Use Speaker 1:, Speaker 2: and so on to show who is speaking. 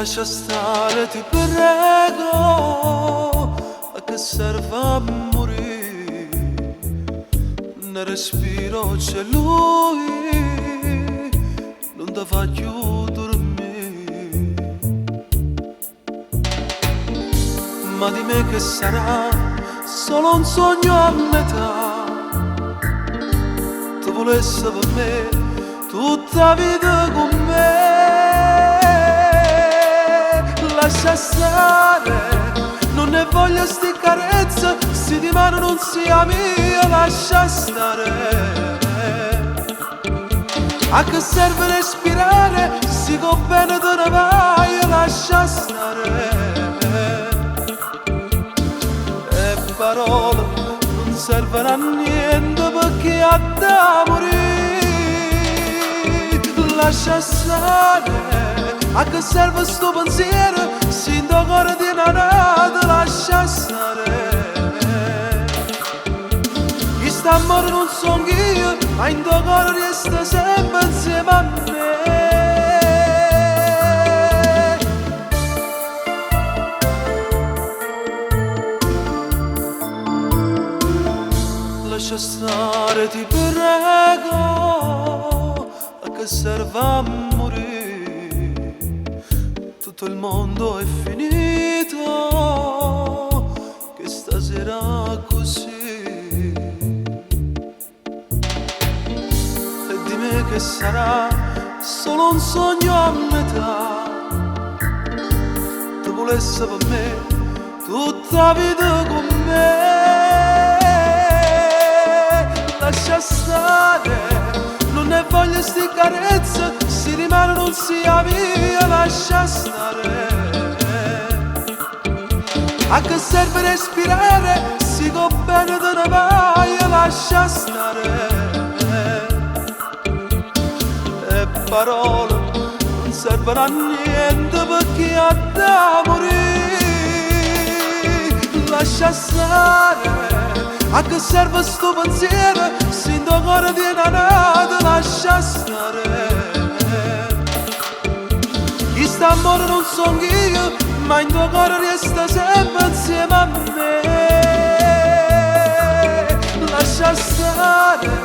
Speaker 1: Lascia stare, ti prego, a che serve a morire? Ne respiro c'è lui, non ti fa più dormire. Ma di me che sarà solo un sogno a metà. Tu volessi per me tutta vita con me. Lascia stare, non ne voglio sti carezze, se di mano non sia mia, lascia stare. A che serve respirare, se con bene te ne vai, lascia stare. E parole non servono a niente perché ha da morire. Lascia stare. A che serve sto pensiero, se in tuo cuore ti innamorata, lascia stare. Chi sta a morire non sono io, ma in tuo cuore resta sempre insieme a me. Lascia stare, ti prego, a che serve a morire? Tutto il mondo è finito, che stasera così. E di me che sarà solo un sogno a metà. Tu volessi per me tutta vita con me. Lascia stare, non ne voglio sti carezze, se rimane non sia mia, lascia stare. A che serve respirare, se con bene te ne vai, lascia stare. E parole non servono a niente perché ha da morire. Lascia stare. A che serve sto pensiero, se in tuo cuore ti innamorata, lascia stare. Chi sta a morire non sono io, ma in tuo cuore resta sempre insieme a me. Lascia stare.